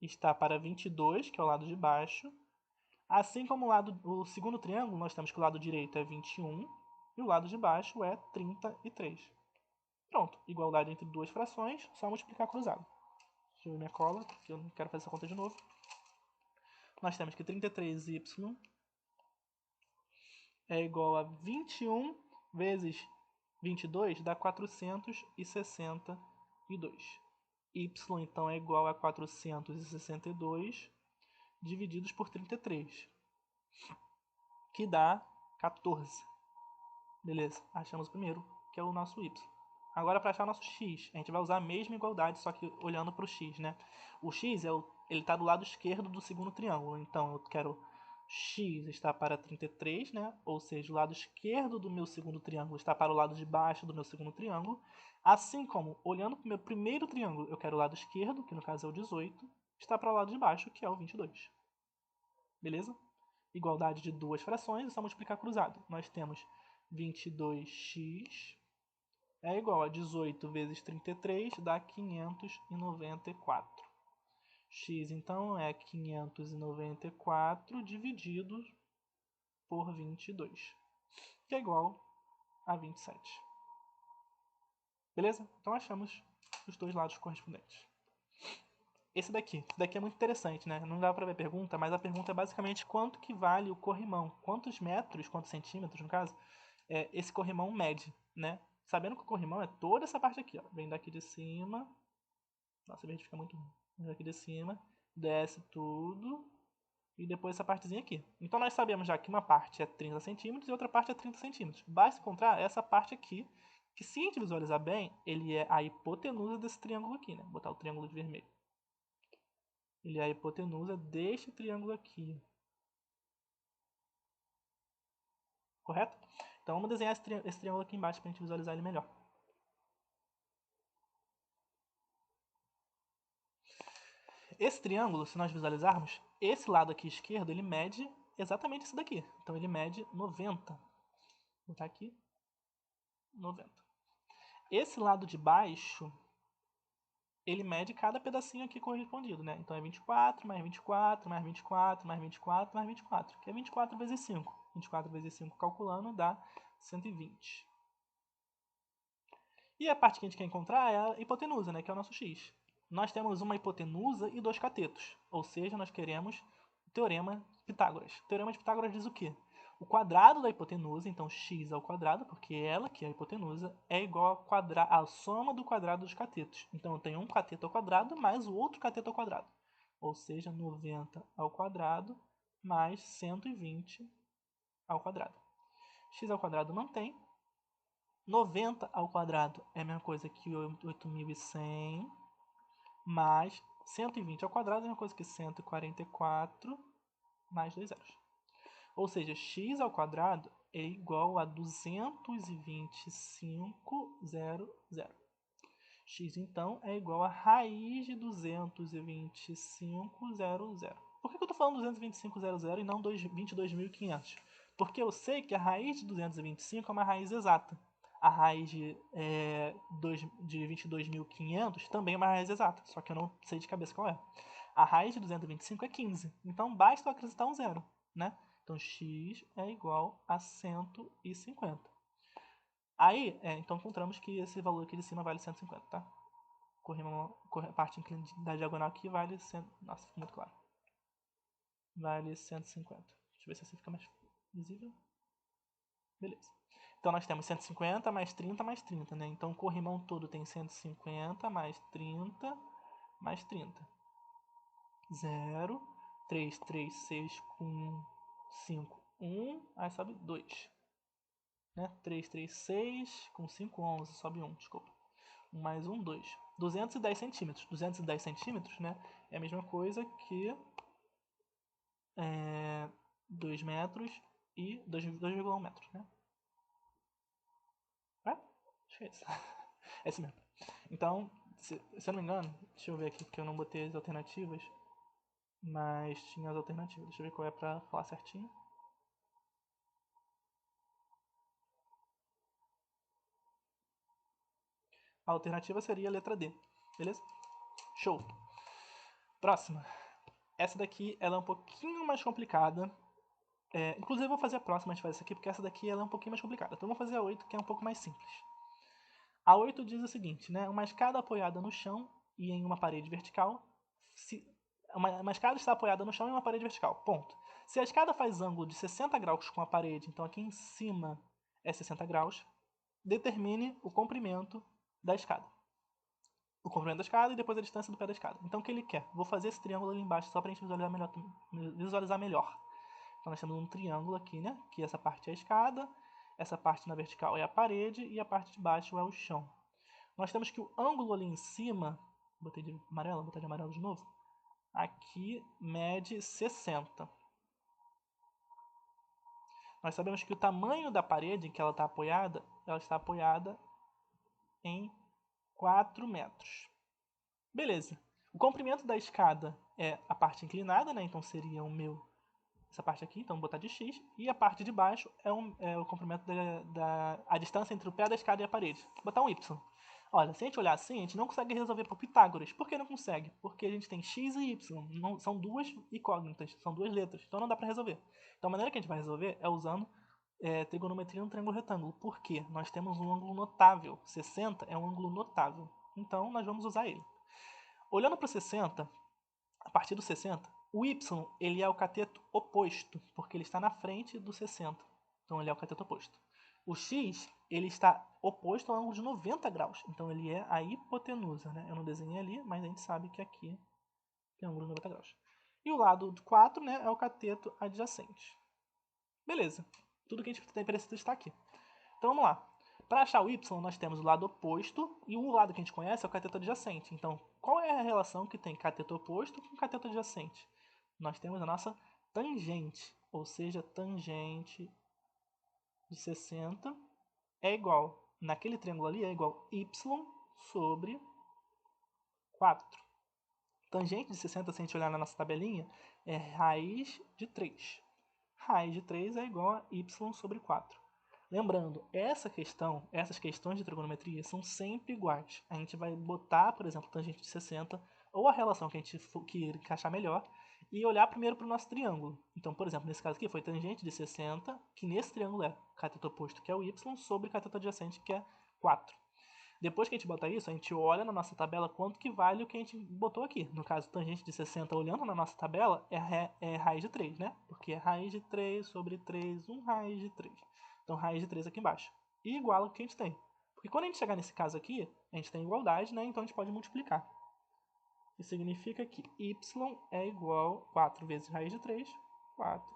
está para 22, que é o lado de baixo. Assim como o segundo triângulo, nós temos que o lado direito é 21 e o lado de baixo é 33. Pronto, igualdade entre duas frações, só multiplicar cruzado. Deixa eu ver minha cola, porque eu não quero fazer essa conta de novo. Nós temos que 33y é igual a 21 vezes 22 dá 462. Y, então, é igual a 462 divididos por 33, que dá 14. Beleza, achamos o primeiro, que é o nosso Y. Agora, para achar o nosso X, a gente vai usar a mesma igualdade, só que olhando para o X, né? O X, ele está do lado esquerdo do segundo triângulo, então eu quero x está para 33, né? Ou seja, o lado esquerdo do meu segundo triângulo está para o lado de baixo do meu segundo triângulo. Assim como, olhando para o meu primeiro triângulo, eu quero o lado esquerdo, que no caso é o 18, está para o lado de baixo, que é o 22. Beleza? igualdade de duas frações, é só multiplicar cruzado. Nós temos 22x é igual a 18 vezes 33, dá 594. X, então, é 594 dividido por 22, que é igual a 27. Beleza? Então, achamos os dois lados correspondentes. Esse daqui é muito interessante, né? Não dá pra ver a pergunta, mas a pergunta é basicamente quanto que vale o corrimão. Quantos metros, quantos centímetros, no caso, esse corrimão mede, né? Sabendo que o corrimão é toda essa parte aqui, ó. Vem daqui de cima. Nossa, o verde fica muito ruim. Vem daqui de cima, desce tudo e depois essa partezinha aqui. Então nós sabemos já que uma parte é 30 centímetros e outra parte é 30 centímetros. Basta encontrar essa parte aqui, que se a gente visualizar bem, ele é a hipotenusa desse triângulo aqui, né? Vou botar o triângulo de vermelho. Ele é a hipotenusa deste triângulo aqui. Correto? Então vamos desenhar esse triângulo aqui embaixo para a gente visualizar ele melhor. Esse triângulo, se nós visualizarmos, esse lado aqui esquerdo, ele mede exatamente isso daqui. Então ele mede 90. Vou botar aqui 90. Esse lado de baixo, ele mede cada pedacinho aqui correspondido, né? Então é 24, mais 24, mais 24, mais 24, mais 24, que é 24 vezes 5. 24 vezes 5 calculando dá 120. E a parte que a gente quer encontrar é a hipotenusa, né? Que é o nosso x. Nós temos uma hipotenusa e dois catetos, ou seja, nós queremos o teorema de Pitágoras. O teorema de Pitágoras diz o quê? O quadrado da hipotenusa, então x ao quadrado, porque ela, que é a hipotenusa, é igual à soma do quadrado dos catetos. Então eu tenho um cateto ao quadrado mais o outro cateto ao quadrado. Ou seja, 90 ao quadrado mais 120 ao quadrado. X ao quadrado não tem. 90 ao quadrado é a mesma coisa que 8.100 mais 120 ao quadrado é a mesma coisa que 144 mais 2 zeros. Ou seja, x ao quadrado é igual a 225,00. X, então, é igual a raiz de 225,00. Por que eu estou falando 225,00 e não 22.500? Porque eu sei que a raiz de 225 é uma raiz exata. A raiz de 22.500 também é uma raiz exata, só que eu não sei de cabeça qual é. A raiz de 225 é 15, então basta eu acrescentar um zero, né? Então x é igual a 150. Aí, então encontramos que esse valor aqui de cima vale 150, tá? A parte da diagonal aqui vale 100. Nossa, ficou muito claro. Vale 150. Deixa eu ver se assim fica mais visível. Beleza. Então nós temos 150 mais 30 mais 30, né? Então o corrimão todo tem 150 mais 30 mais 30. 0, 3, 3, 6 com 5, 1. Aí sobe 2. Né? 3, 3, 6 com 5, 11. Sobe 1, desculpa. 1 mais 1, 2. 210 centímetros. 210 centímetros, né? É a mesma coisa que 2 metros e 2,1 metros, né? É? Acho que é isso. É isso mesmo. Então, se eu não me engano, deixa eu ver aqui porque eu não botei as alternativas, mas tinha as alternativas. Deixa eu ver qual é pra falar certinho. A alternativa seria a letra D, beleza? Show! Próxima. Essa daqui ela é um pouquinho mais complicada. Inclusive eu vou fazer a próxima, a gente faz essa aqui, porque essa daqui ela é um pouquinho mais complicada. Então vamos fazer a 8, que é um pouco mais simples. A 8 diz o seguinte, né? Uma escada apoiada no chão e em uma parede vertical. Uma escada está apoiada no chão e uma parede vertical. Ponto. Se a escada faz ângulo de 60 graus com a parede, então aqui em cima é 60 graus, determine o comprimento da escada. O comprimento da escada e depois a distância do pé da escada. Então o que ele quer? Vou fazer esse triângulo ali embaixo só para a gente visualizar melhor. Então nós temos um triângulo aqui, né? Que essa parte é a escada, essa parte na vertical é a parede e a parte de baixo é o chão. Nós temos que o ângulo ali em cima, vou botar de amarelo de novo, aqui mede 60. Nós sabemos que o tamanho da parede em que ela está apoiada em 4 metros. Beleza. O comprimento da escada é a parte inclinada, né? Então seria o meu essa parte aqui, então vou botar de x, e a parte de baixo é o comprimento a distância entre o pé da escada e a parede. Vou botar um y. Olha, se a gente olhar assim, a gente não consegue resolver por Pitágoras. Por que não consegue? Porque a gente tem x e y, são duas incógnitas, são duas letras, então não dá para resolver. Então a maneira que a gente vai resolver é usando trigonometria no triângulo retângulo. Por quê? Nós temos um ângulo notável. 60 é um ângulo notável. Então nós vamos usar ele. Olhando para o 60, a partir do 60, o y ele é o cateto oposto, porque ele está na frente do 60. Então ele é o cateto oposto. O x ele está oposto ao ângulo de 90 graus. Então ele é a hipotenusa. Né? Eu não desenhei ali, mas a gente sabe que aqui tem ângulo de 90 graus. E o lado 4 né, é o cateto adjacente. Beleza. Tudo que a gente tem precisa estar aqui. Então vamos lá. Para achar o y, nós temos o lado oposto e o lado que a gente conhece é o cateto adjacente. Então, qual é a relação que tem cateto oposto com cateto adjacente? Nós temos a nossa tangente, ou seja, tangente de 60 é igual, naquele triângulo ali, é igual y sobre 4. Tangente de 60, se a gente olhar na nossa tabelinha, é raiz de 3. Raiz de 3 é igual a y sobre 4. Lembrando, essas questões de trigonometria são sempre iguais. A gente vai botar, por exemplo, tangente de 60 ou a relação que a gente queira encaixar melhor e olhar primeiro para o nosso triângulo. Então, por exemplo, nesse caso aqui foi tangente de 60, que nesse triângulo é cateto oposto, que é o y, sobre cateto adjacente, que é 4. Depois que a gente botar isso, a gente olha na nossa tabela quanto que vale o que a gente botou aqui. No caso, tangente de 60, olhando na nossa tabela, é raiz de 3, né? Porque é raiz de 3 sobre 3, 1 raiz de 3. Então, raiz de 3 aqui embaixo. E igual ao que a gente tem. Porque quando a gente chegar nesse caso aqui, a gente tem igualdade, né? Então, a gente pode multiplicar. Isso significa que y é igual a 4 vezes raiz de 3, 4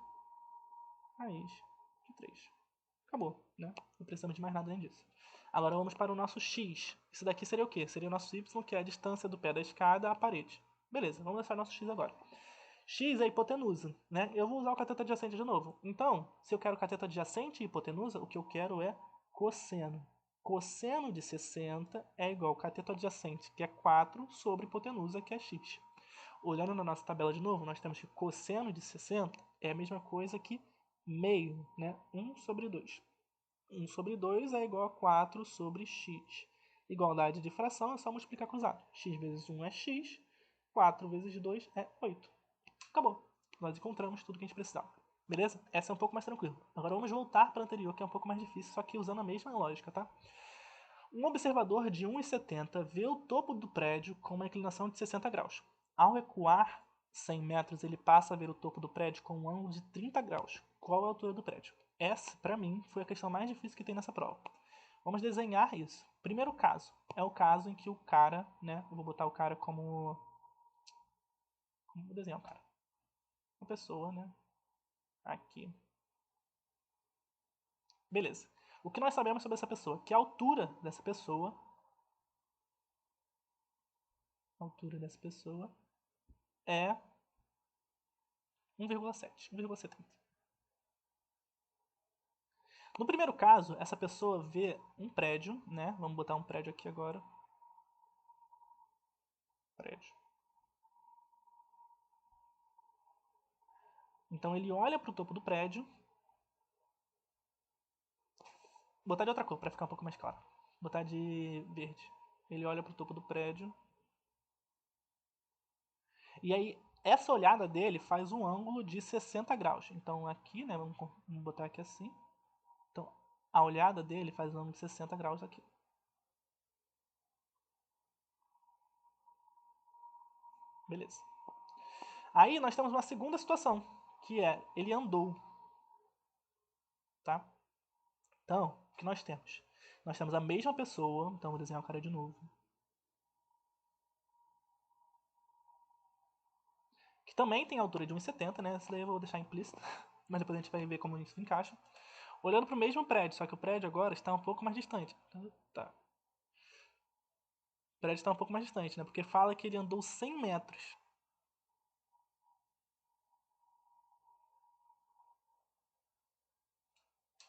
raiz de 3. Acabou, né? Não precisamos de mais nada além disso. Agora vamos para o nosso x. Isso daqui seria o quê? Seria o nosso y, que é a distância do pé da escada à parede. Beleza, vamos lançar nosso x agora. X é a hipotenusa, né? Eu vou usar o cateto adjacente de novo. Então, se eu quero cateto adjacente e hipotenusa, o que eu quero é cosseno. Cosseno de 60 é igual ao cateto adjacente, que é 4, sobre hipotenusa, que é x. Olhando na nossa tabela de novo, nós temos que cosseno de 60 é a mesma coisa que meio, né? 1 sobre 2. 1 sobre 2 é igual a 4 sobre x. Igualdade de fração é só multiplicar cruzado. X vezes 1 é x, 4 vezes 2 é 8. Acabou. Nós encontramos tudo que a gente precisava. Beleza? Essa é um pouco mais tranquila. Agora vamos voltar para a anterior, que é um pouco mais difícil, só que usando a mesma lógica, tá? Um observador de 1,70 vê o topo do prédio com uma inclinação de 60 graus. Ao recuar 100 metros, ele passa a ver o topo do prédio com um ângulo de 30 graus. Qual é a altura do prédio? Essa, para mim, foi a questão mais difícil que tem nessa prova. Vamos desenhar isso. Primeiro caso é o caso em que o cara, né? Eu vou botar o cara como. Como vou desenhar o cara? Uma pessoa, né? Aqui. Beleza. O que nós sabemos sobre essa pessoa? Que a altura dessa pessoa. A altura dessa pessoa é 1,7, 1,70. No primeiro caso, essa pessoa vê um prédio, né? Vamos botar um prédio aqui agora. Prédio. Então ele olha para o topo do prédio. Vou botar de outra cor para ficar um pouco mais claro. Vou botar de verde. Ele olha para o topo do prédio. E aí, essa olhada dele faz um ângulo de 60 graus. Então aqui, né? Vamos botar aqui assim. Então a olhada dele faz um ângulo de 60 graus aqui. Beleza. Aí nós temos uma segunda situação, que é ele andou. Tá? Então, o que nós temos? Nós temos a mesma pessoa, então vou desenhar o cara de novo. Que também tem a altura de 1,70, né? Essa daí eu vou deixar implícita, mas depois a gente vai ver como isso encaixa. Olhando para o mesmo prédio, só que o prédio agora está um pouco mais distante. Tá. O prédio está um pouco mais distante, né? Porque fala que ele andou 100 metros.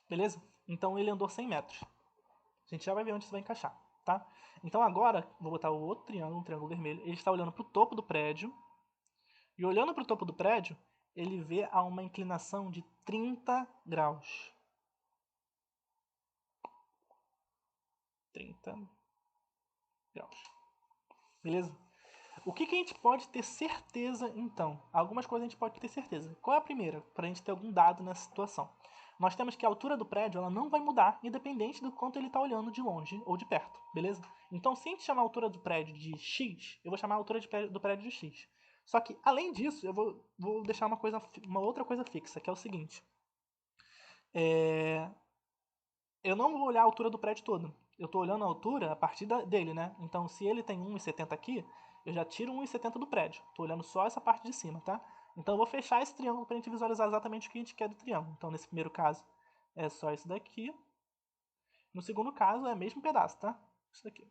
Beleza? Então ele andou 100 metros. A gente já vai ver onde isso vai encaixar, tá? Então agora, vou botar o outro triângulo, um triângulo vermelho. Ele está olhando para o topo do prédio. E olhando para o topo do prédio, ele vê a uma inclinação de 30 graus. 30 graus. Beleza? O que a gente pode ter certeza, então? Algumas coisas a gente pode ter certeza. Qual é a primeira? Para a gente ter algum dado nessa situação. Nós temos que a altura do prédio ela não vai mudar, independente do quanto ele está olhando de longe ou de perto, beleza? Então, se a gente chamar a altura do prédio de x, eu vou chamar a altura do prédio de x. Só que, além disso, eu vou deixar uma outra coisa fixa, que é o seguinte. Eu não vou olhar a altura do prédio todo. Eu estou olhando a altura a partir dele, né? Então, se ele tem 1,70 aqui, eu já tiro 1,70 do prédio. Estou olhando só essa parte de cima, tá? Então, eu vou fechar esse triângulo para a gente visualizar exatamente o que a gente quer do triângulo. Então, nesse primeiro caso, é só isso daqui. No segundo caso, é o mesmo pedaço, tá? Isso daqui.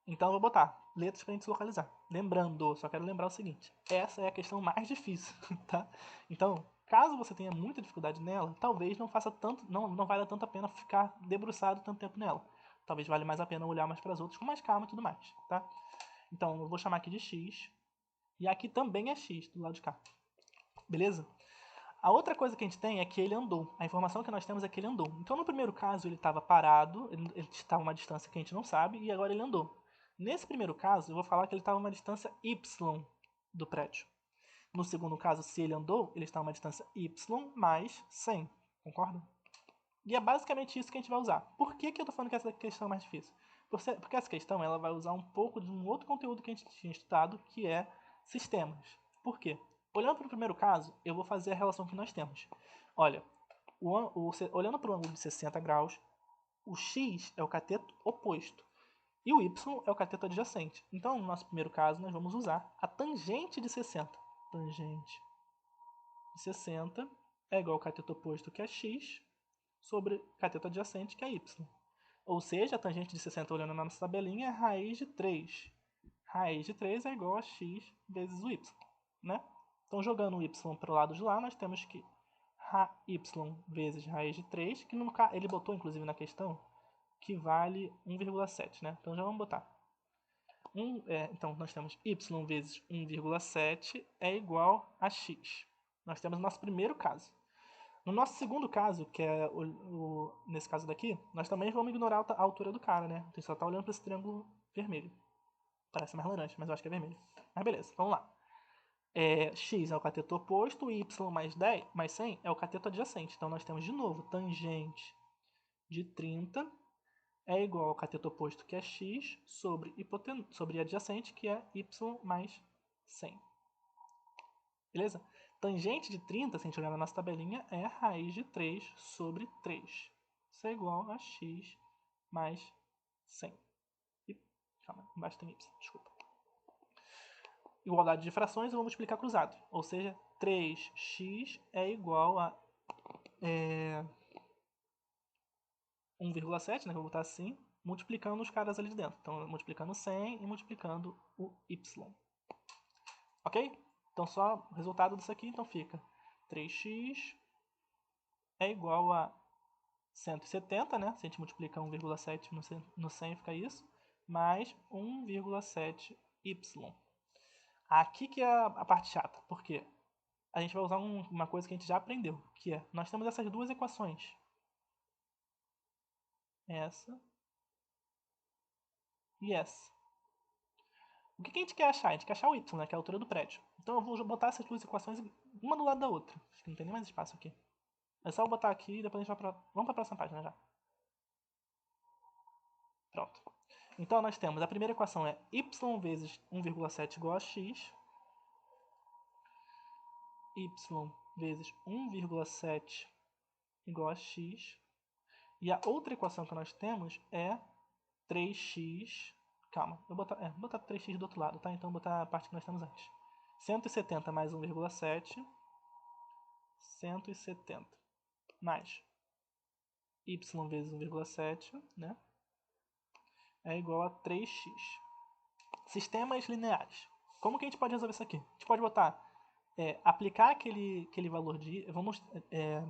Então, eu vou botar letras para a gente se localizar. Lembrando, só quero lembrar o seguinte. Essa é a questão mais difícil, tá? Então, caso você tenha muita dificuldade nela, talvez não faça tanto, não valha tanto a pena ficar debruçado tanto tempo nela. Talvez valha mais a pena olhar mais para as outras com mais calma e tudo mais, tá? Então, eu vou chamar aqui de x. E aqui também é x, do lado de cá. Beleza? A outra coisa que a gente tem é que ele andou. A informação que nós temos é que ele andou. Então, no primeiro caso, ele estava parado, ele estava a uma distância que a gente não sabe, e agora ele andou. Nesse primeiro caso, eu vou falar que ele estava a uma distância y do prédio. No segundo caso, se ele andou, ele está a uma distância y mais 100. Concorda? E é basicamente isso que a gente vai usar. Por que eu estou falando que essa questão é mais difícil? Porque essa questão ela vai usar um pouco de um outro conteúdo que a gente tinha estudado, que é sistemas. Por quê? Olhando para o primeiro caso, eu vou fazer a relação que nós temos. Olha, olhando para o ângulo de 60 graus, o x é o cateto oposto e o y é o cateto adjacente. Então, no nosso primeiro caso, nós vamos usar a tangente de 60. Tangente de 60 é igual ao cateto oposto, que é x, sobre cateto adjacente, que é y. Ou seja, a tangente de 60, olhando na nossa tabelinha, é raiz de 3. Raiz de 3 é igual a x vezes o y, né? Então, jogando o y para o lado de lá, nós temos que y vezes raiz de 3, que ele botou, inclusive, na questão, que vale 1,7, né? Então, já vamos botar. Então, nós temos y vezes 1,7 é igual a x. Nós temos o nosso primeiro caso. No nosso segundo caso, que é nesse caso daqui, nós também vamos ignorar a altura do cara, né? A gente só está olhando para esse triângulo vermelho. Parece mais laranja, mas eu acho que é vermelho. Mas beleza, vamos lá. X é o cateto oposto, y mais 10, mais 100 é o cateto adjacente. Então nós temos de novo tangente de 30 é igual ao cateto oposto, que é x, sobre adjacente, que é y mais 100. Beleza? Tangente de 30, se a gente olhar na nossa tabelinha, é raiz de 3 sobre 3. Isso é igual a x mais 100. Calma, embaixo tem y, desculpa. Igualdade de frações, eu vou multiplicar cruzado. Ou seja, 3x é igual a 1,7, né? Vou botar assim, multiplicando os caras ali de dentro. Então, multiplicando 100 e multiplicando o y. Ok? Então, só o resultado disso aqui, então fica 3x é igual a 170, né? Se a gente multiplicar 1,7 no 100 fica isso, mais 1,7y. Aqui que é a parte chata, porque a gente vai usar uma coisa que a gente já aprendeu, que é, nós temos essas duas equações. Essa e essa. O que a gente quer achar? A gente quer achar o y, né? Que é a altura do prédio. Então eu vou botar essas duas equações uma do lado da outra. Acho que não tem nem mais espaço aqui. É só eu botar aqui e depois a gente vai pra... Vamos para a próxima página já. Pronto. Então nós temos a primeira equação é y vezes 1,7 igual a x. Y vezes 1,7 igual a x. E a outra equação que nós temos é 3x. Calma, vou botar 3x do outro lado, tá? Então vou botar a parte que nós temos antes. 170 mais 1,7. 170 mais y vezes 1,7, né? É igual a 3x. Sistemas lineares. Como que a gente pode resolver isso aqui? A gente pode botar, aplicar aquele valor de... Vamos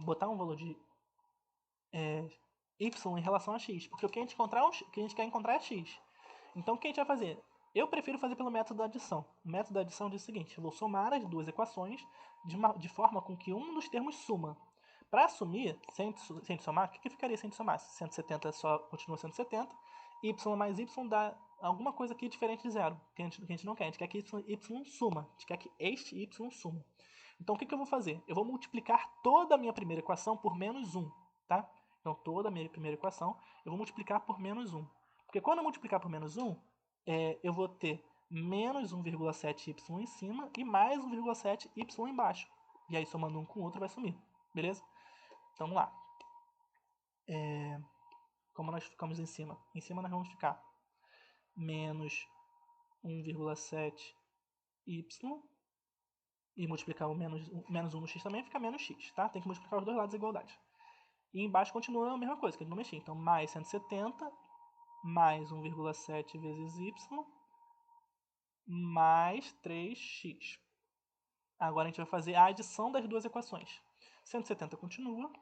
botar um valor de y em relação a x. Porque o que a gente quer encontrar é x. Então o que a gente vai fazer? Eu prefiro fazer pelo método da adição. O método da adição diz o seguinte: eu vou somar as duas equações de forma com que um dos termos suma. Para assumir, sem somar, o que ficaria sem somar? 170 só continua sendo 70. Y mais Y dá alguma coisa aqui diferente de zero, que a gente não quer. A gente quer que Y suma. A gente quer que este Y suma. Então, o que eu vou fazer? Eu vou multiplicar toda a minha primeira equação por menos 1. Tá? Então, toda a minha primeira equação eu vou multiplicar por menos 1. Porque quando eu multiplicar por menos 1, eu vou ter menos 1,7y em cima e mais 1,7y embaixo. E aí, somando um com o outro, vai sumir. Beleza? Então, vamos lá. Como nós ficamos em cima? Em cima nós vamos ficar menos 1,7y e multiplicar o menos 1 no x também fica menos x, tá? Tem que multiplicar os dois lados da igualdade. E embaixo continua a mesma coisa, que a gente não mexia. Então, mais 170 mais 1,7 vezes y mais 3x. Agora a gente vai fazer a adição das duas equações. 170 continua.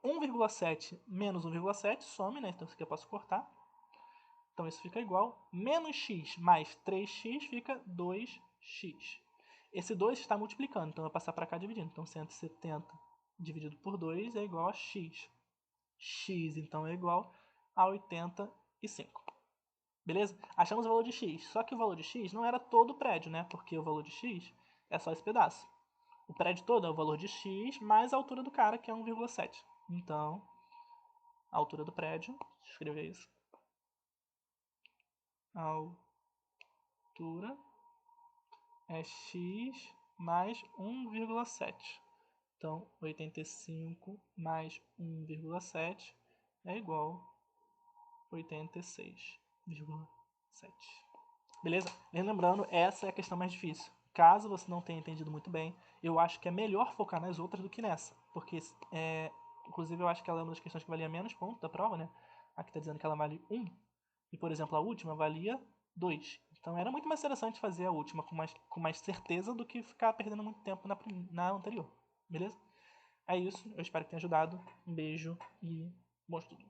1,7 menos 1,7 some, né? Então isso aqui eu posso cortar. Então isso fica igual. Menos x mais 3x fica 2x. Esse 2 está multiplicando, então eu vou passar para cá dividindo. Então 170 dividido por 2 é igual a x. X então é igual a 85. Beleza? Achamos o valor de x. Só que o valor de x não era todo o prédio, né? Porque o valor de x é só esse pedaço. O prédio todo é o valor de x mais a altura do cara, que é 1,7. Então, a altura do prédio, deixa eu escrever isso. A altura é x mais 1,7. Então, 85 mais 1,7 é igual a 86,7. Beleza? Lembrando, essa é a questão mais difícil. Caso você não tenha entendido muito bem, eu acho que é melhor focar nas outras do que nessa. Porque, inclusive, eu acho que ela é uma das questões que valia menos ponto da prova, né? Aqui está dizendo que ela vale 1. E, por exemplo, a última valia 2. Então, era muito mais interessante fazer a última com mais certeza do que ficar perdendo muito tempo na anterior. Beleza? É isso. Eu espero que tenha ajudado. Um beijo e bom estudo.